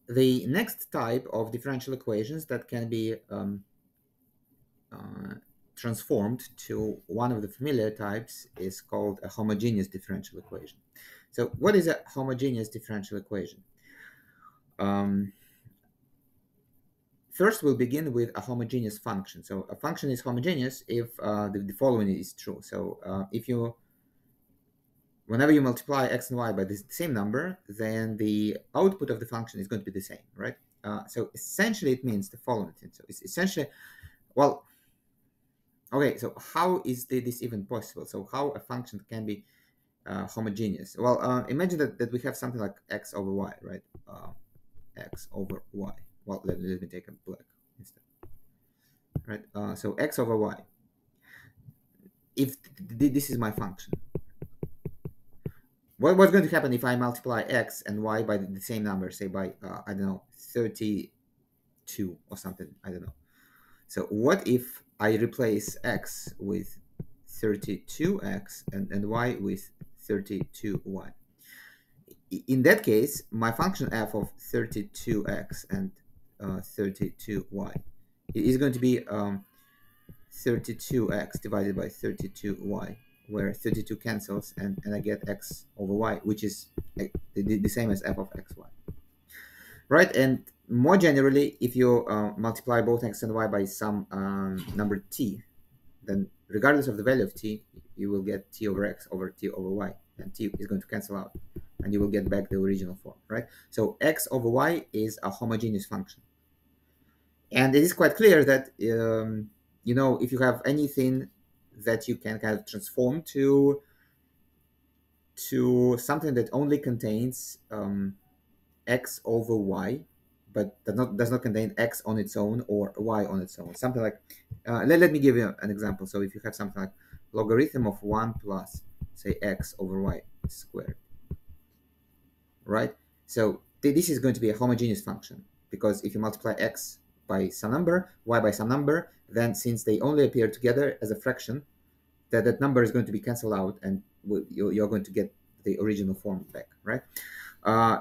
The next type of differential equations that can be transformed to one of the familiar types is called a homogeneous differential equation. So what is a homogeneous differential equation? Um, First, we'll begin with a homogeneous function. So a function is homogeneous if the following is true. So if you, whenever you multiply x and y by the same number, then the output of the function is going to be the same, right? So essentially, it means the following thing. So it's essentially, well, okay. So how is this even possible? So how a function can be homogeneous? Well, imagine that we have something like x over y, right? X over y. Well, let me take a black instead, right? So x over y. If this is my function, what's going to happen if I multiply x and y by the same number, say by I don't know, 32 or something, I don't know. So what if I replace x with 32x and y with 32y? In that case, my function f of 32x and 32y is going to be 32x divided by 32y, where 32 cancels and I get x over y, which is the same as f of xy, right? And more generally, if you multiply both x and y by some number t, then regardless of the value of t, you will get t over x over t over y, and t is going to cancel out, and you will get back the original form, right? So x over y is a homogeneous function. And it is quite clear that if you have anything that you can kind of transform to something that only contains x over y, but does not contain x on its own or y on its own, something like let me give you an example. So if you have something like logarithm of 1 plus, say, x over y squared, right? So this is going to be a homogeneous function, because if you multiply x by some number, y by some number, then since they only appear together as a fraction, that number is going to be canceled out, and you're going to get the original form back, right?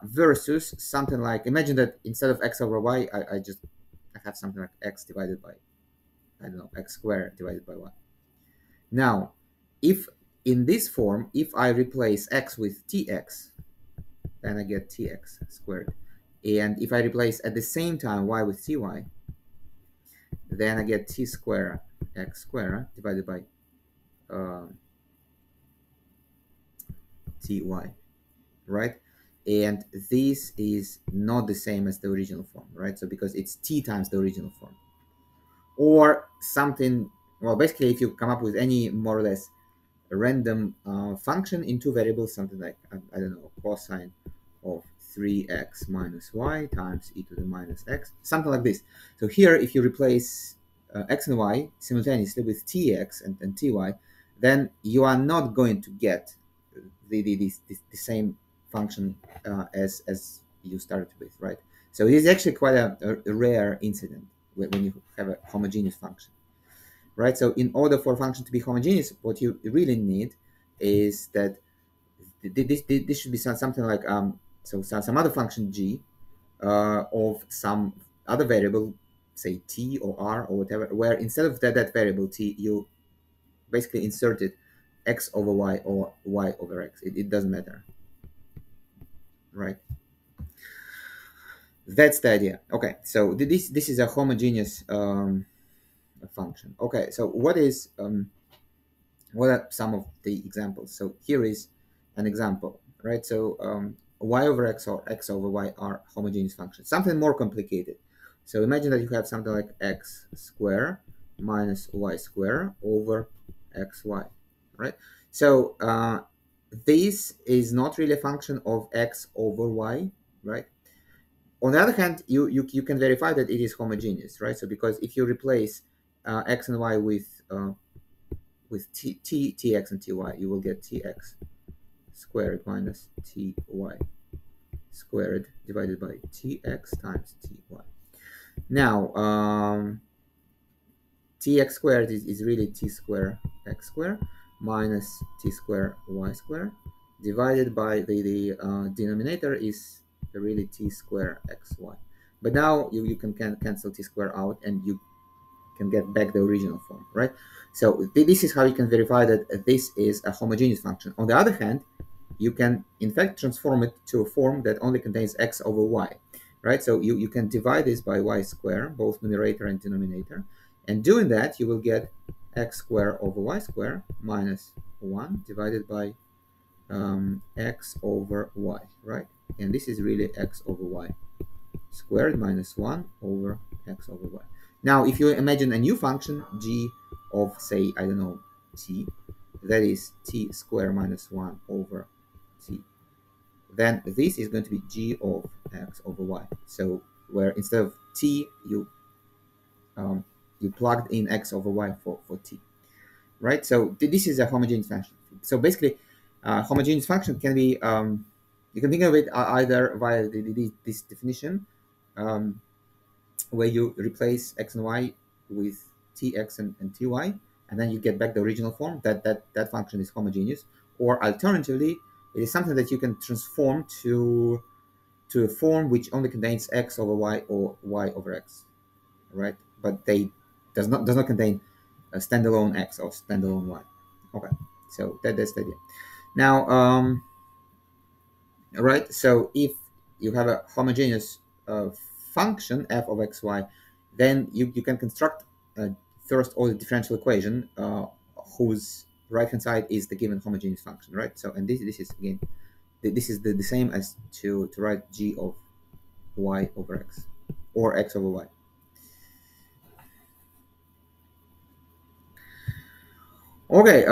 Versus something like, imagine that instead of x over y, I have something like x divided by, I don't know, x squared divided by y. Now, if in this form, if I replace x with tx, then I get tx squared. And if I replace at the same time y with ty, then I get t squared x squared divided by ty, right? And this is not the same as the original form, right? So because it's t times the original form. Or something, well, basically, if you come up with any more or less random function in two variables, something like, I don't know, cosine of 3x minus y times e to the minus x, something like this. So here, if you replace x and y simultaneously with tx and ty, then you are not going to get the same function as you started with, right? So it is actually quite a rare incident when you have a homogeneous function, right? So in order for a function to be homogeneous, what you really need is that this should be something like so some other function g of some other variable, say t or r or whatever, where instead of that variable t, you basically inserted x over y or y over x. It doesn't matter, right? That's the idea. Okay, so this is a homogeneous function. Okay, so what are some of the examples? So here is an example, right? So y over x or x over y are homogeneous functions. Something more complicated. So imagine that you have something like x squared minus y squared over xy, right? So this is not really a function of x over y, right? On the other hand, you can verify that it is homogeneous, right? So because if you replace x and y with tx and ty, you will get tx squared minus ty squared divided by tx times ty. Now, tx squared is really t squared x squared minus t squared y squared divided by the denominator is really t square xy. But now you can cancel t square out, and you can get back the original form, right? So this is how you can verify that this is a homogeneous function. On the other hand, you can in fact transform it to a form that only contains x over y, right? So you can divide this by y square, both numerator and denominator, and doing that you will get x square over y square minus 1 divided by x over y, right? And this is really x over y squared minus 1 over x over y. Now, if you imagine a new function, g of, say, I don't know, t, that is t squared minus 1 over t, then this is going to be g of x over y. So where instead of t, you plugged in x over y for t, right? So this is a homogeneous function. So basically, homogeneous function can be, you can think of it either via this definition, where you replace x and y with tx and ty, and then you get back the original form. That function is homogeneous. Or alternatively, it is something that you can transform to a form which only contains x over y or y over x, right? But they does not contain a standalone x or standalone y. Okay, so that's the idea. Now, right? So if you have a homogeneous function f of xy, then you can construct a first order differential equation whose right hand side is the given homogeneous function, right? So, and this is again, this is the same as to write g of y over x or x over y. Okay,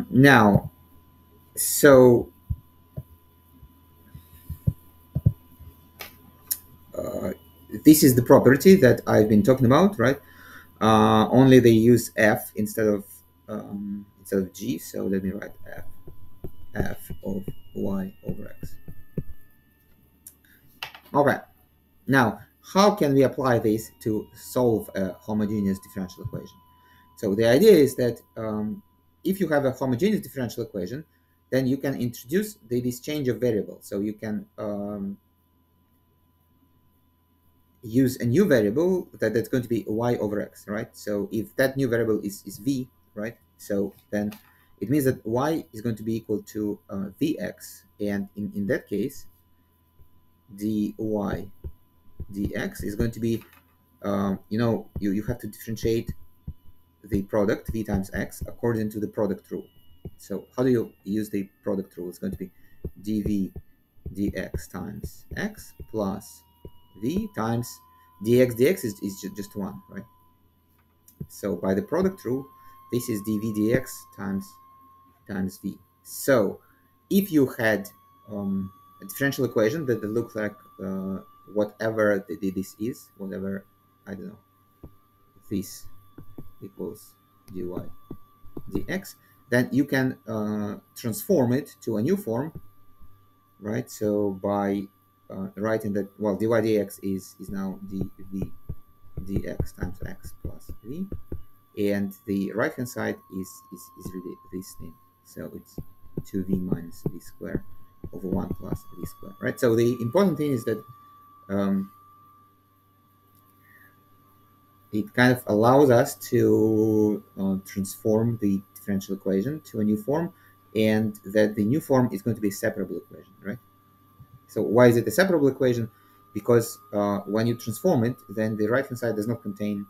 now, so this is the property that I've been talking about, right? Only they use f instead of g. So let me write f of y over x. Okay. Now, how can we apply this to solve a homogeneous differential equation? So the idea is that if you have a homogeneous differential equation, then you can introduce this change of variable. So you can use a new variable that's going to be y over x, right? So if that new variable is v, right? So then it means that y is going to be equal to vx, and in that case, dy dx is going to be, you have to differentiate the product v times x according to the product rule. So how do you use the product rule? It's going to be dv dx times x plus v times dx is just 1, right? So by the product rule, this is dv dx times v. So if you had a differential equation that looks like whatever this is, whatever, I don't know, this equals dy dx, then you can transform it to a new form, right? So by writing that, well, dy dx is now dv dx times x plus v, and the right hand side is really this thing. So it's 2v minus v squared over 1 plus v squared, right? So the important thing is that it kind of allows us to transform the differential equation to a new form, and that the new form is going to be a separable equation, right? So why is it a separable equation? Because when you transform it, then the right hand side does not contain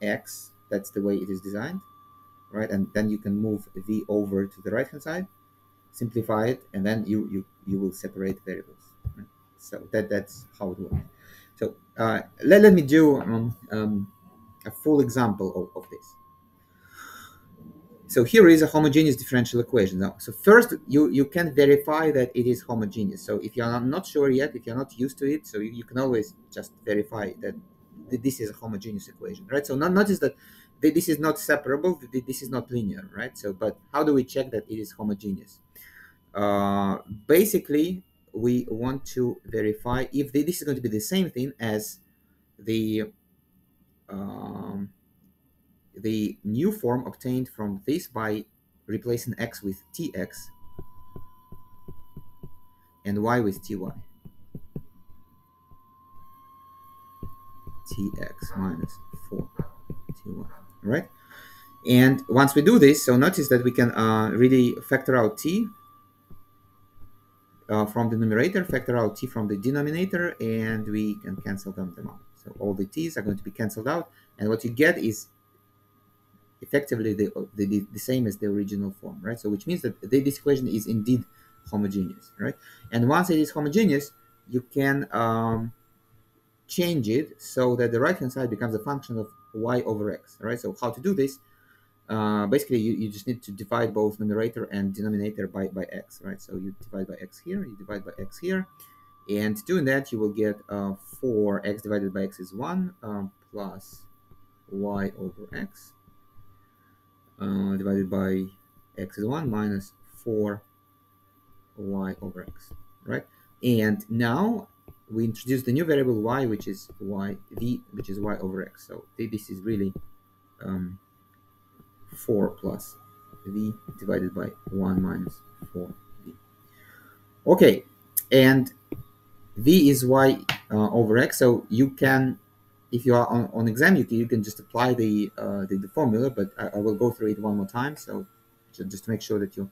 x. That's the way it is designed, right? And then you can move v over to the right hand side, simplify it, and then you will separate variables, right? So that's how it works. So let me do a full example of this. So here is a homogeneous differential equation. Now, so first you can verify that it is homogeneous. So if you're not sure yet, if you're not used to it, so you can always just verify that this is a homogeneous equation, right? So not just that this is not separable, this is not linear, right? So, but how do we check that it is homogeneous? Basically, we want to verify if this is going to be the same thing as um, the new form obtained from this by replacing x with tx and y with ty. tx minus 4 ty, right? And once we do this, so notice that we can really factor out t from the numerator, factor out t from the denominator, and we can cancel them out. So all the t's are going to be canceled out, and what you get is effectively the same as the original form, right? So which means that this equation is indeed homogeneous, right? And once it is homogeneous, you can change it so that the right hand side becomes a function of y over x, right? So how to do this? Basically, you just need to divide both numerator and denominator by x, right? So you divide by x here, you divide by x here, and doing that, you will get 4x divided by x is 1 plus y over x divided by x is 1 minus 4 y over x, right? And now we introduce the new variable y, which is v, which is y over x. So this is really 4 plus v divided by 1 minus 4v. Okay, and v is y over x. So you can, if you are on exam, you can just apply the formula, but I will go through it one more time. So just to make sure that you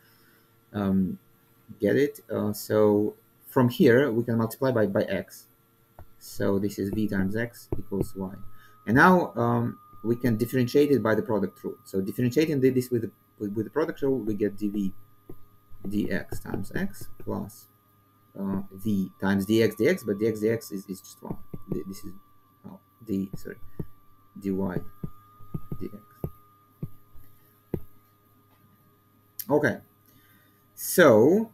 get it. So from here, we can multiply by x. So this is v times x equals y. And now we can differentiate it by the product rule. So differentiating this with the product rule, we get dv dx times x plus v times dx, but dx is just 1. This is dy dx. Okay, so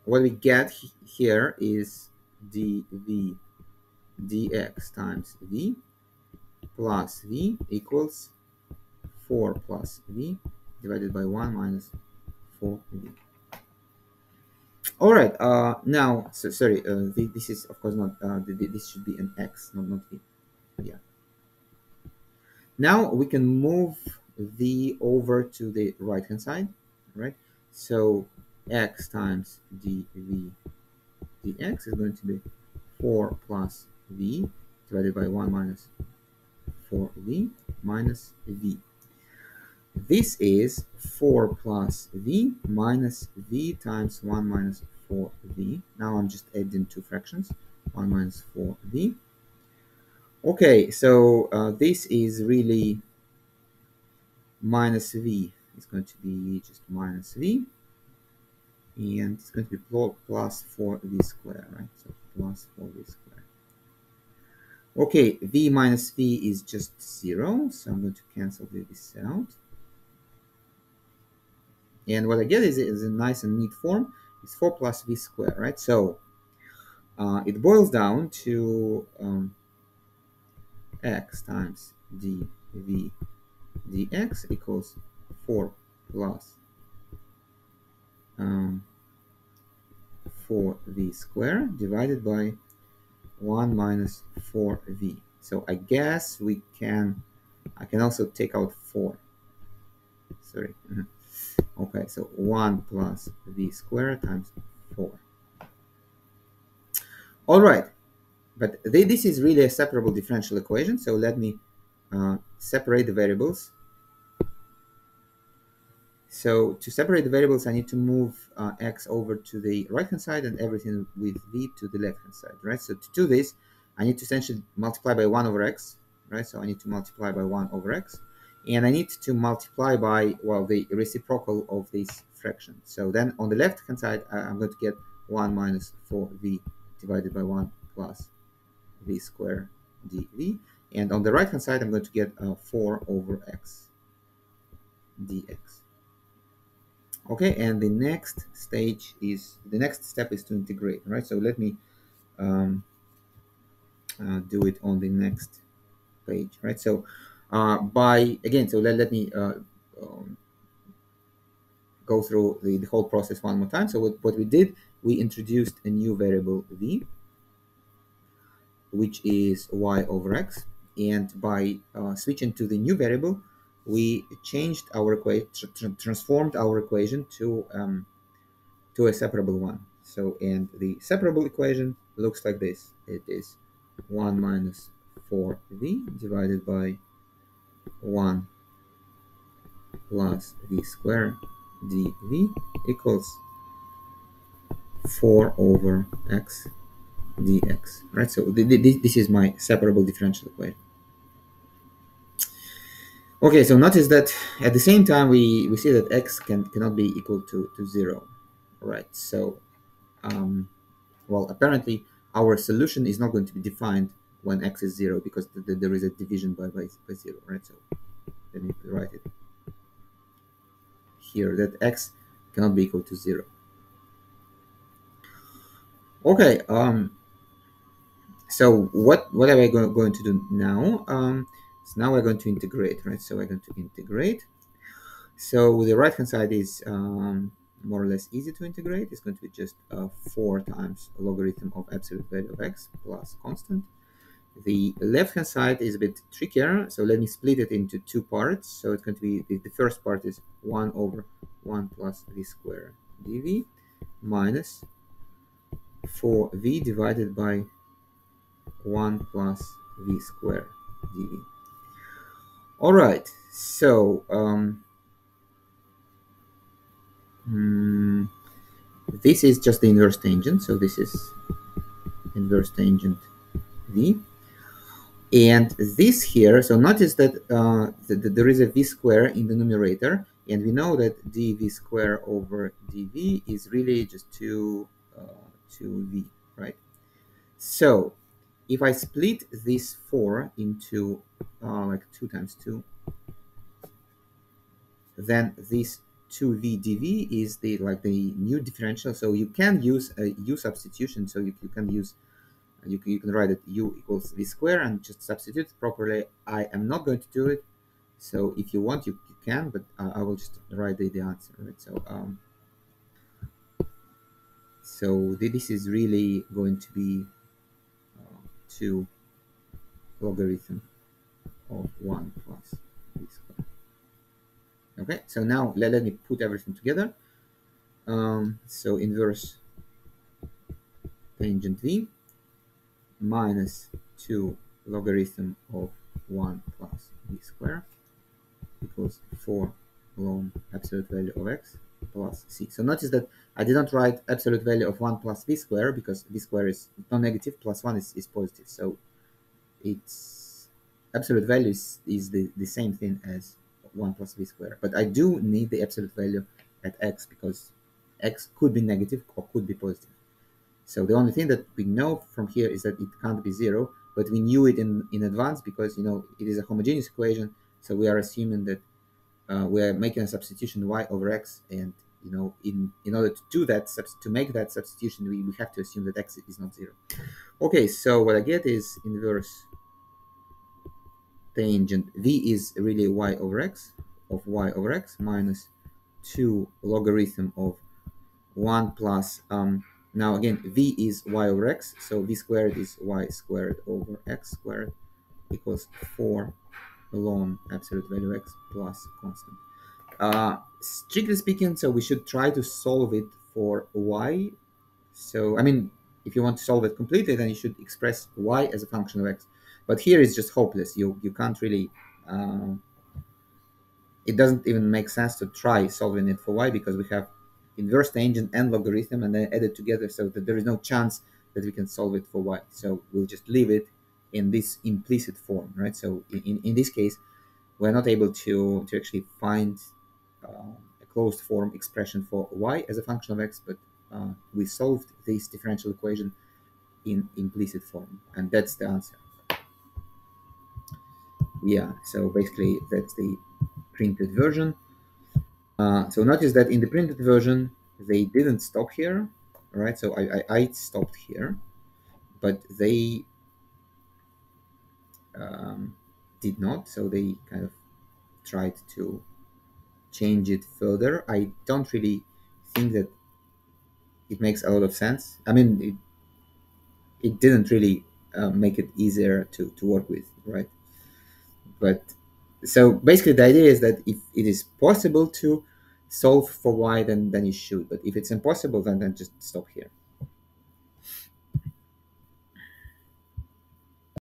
what we get here is dv dx times v plus v equals 4 plus v divided by 1 minus 4v. All right, now, so sorry, this is of course not, this should be an x, not v. Yeah. Now we can move v over to the right hand side, right? So x times dv dx is going to be 4 plus v divided by 1 minus 4v minus v. This is 4 plus v minus v times 1 minus 4v. Now I'm just adding two fractions, 1 minus 4v. Okay, so this is really minus v. It's going to be just minus v. And it's going to be plus 4v squared, right? So plus 4v squared. Okay, v minus v is just 0, so I'm going to cancel this out. And what I get is a nice and neat form. It's 4 plus v squared, right? So it boils down to x times dv dx equals 4 plus 4v squared divided by 1 minus 4v. So I guess I can also take out 4. Sorry. Okay, so 1 plus v squared times 4. All right, but this is really a separable differential equation. So let me separate the variables. So to separate the variables, I need to move x over to the right-hand side and everything with v to the left-hand side, right? So to do this, I need to essentially multiply by 1 over x, right? So I need to multiply by 1 over x. And I need to multiply by, well, the reciprocal of this fraction. So then on the left-hand side, I'm going to get 1 minus 4v divided by 1 plus v squared dv. And on the right-hand side, I'm going to get 4 over x dx. Okay, and the next step is to integrate, right? So let me do it on the next page, right? So let me go through the whole process one more time. So what we did, we introduced a new variable v, which is y over x, and by switching to the new variable, we changed our equation, transformed our equation to a separable one. So, and the separable equation looks like this. It is 1 minus 4v divided by 1 plus v squared dv equals 4 over x dx, right? So this is my separable differential equation. Okay, so notice that at the same time we see that x cannot be equal to 0, right? So well, apparently our solution is not going to be defined when x is 0 because there is a division by 0, right? So let me write it here that x cannot be equal to 0. Okay, so what am I going to do now? So now we're going to integrate, right? So we're going to integrate. So the right hand side is more or less easy to integrate. It's going to be just 4 times logarithm of absolute value of x plus constant. The left hand side is a bit trickier, so let me split it into 2 parts. So it's going to be the first part is 1 over 1 plus v squared dv minus 4v divided by 1 plus v squared dv. All right, so this is just the inverse tangent, so this is inverse tangent v. And this here, so notice that there is a v square in the numerator, and we know that dv square over dv is really just 2v, right? So if I split this 4 into like 2 times 2, then this 2v dv is the new differential. So you can use a u substitution. So you can use you can write it u equals v square and just substitute properly. I am not going to do it. So if you want, you can, but I will just write the answer, right? So this is really going to be 2 logarithm of 1 plus v squared. Okay, so now let me put everything together. So inverse tangent v minus 2 logarithm of 1 plus v squared equals 4 ln absolute value of x plus c. So notice that I did not write absolute value of 1 plus v squared because v squared is non-negative, plus 1 is positive. So its absolute value is the same thing as 1 plus v squared. But I do need the absolute value at x because x could be negative or could be positive. So the only thing that we know from here is that it can't be 0, but we knew it in advance because, you know, it is a homogeneous equation. So we are assuming that we are making a substitution y over x, and, you know, in order to do that, to make that substitution, we have to assume that x is not 0. Okay, so what I get is inverse tangent v is really y over x minus 2 logarithm of 1 plus now again v is y over x, so v squared is y squared over x squared equals 4 ln absolute value x plus constant. Strictly speaking, so we should try to solve it for y. So I mean, if you want to solve it completely, then you should express y as a function of x, but here it's just hopeless. You can't really it doesn't even make sense to try solving it for y because we have inverse tangent and logarithm and then add it together, so that there is no chance that we can solve it for y. So we'll just leave it in this implicit form, right? So in this case, we're not able to actually find a closed form expression for y as a function of x, but we solved this differential equation in implicit form, and that's the answer. Yeah, so basically that's the printed version. So notice that in the printed version, they didn't stop here, right? So I stopped here, but they did not. So they kind of tried to change it further. I don't really think that it makes a lot of sense. I mean, it didn't really make it easier to work with, right? But so basically the idea is that if it is possible to solve for y, then you should, but if it's impossible, then just stop here.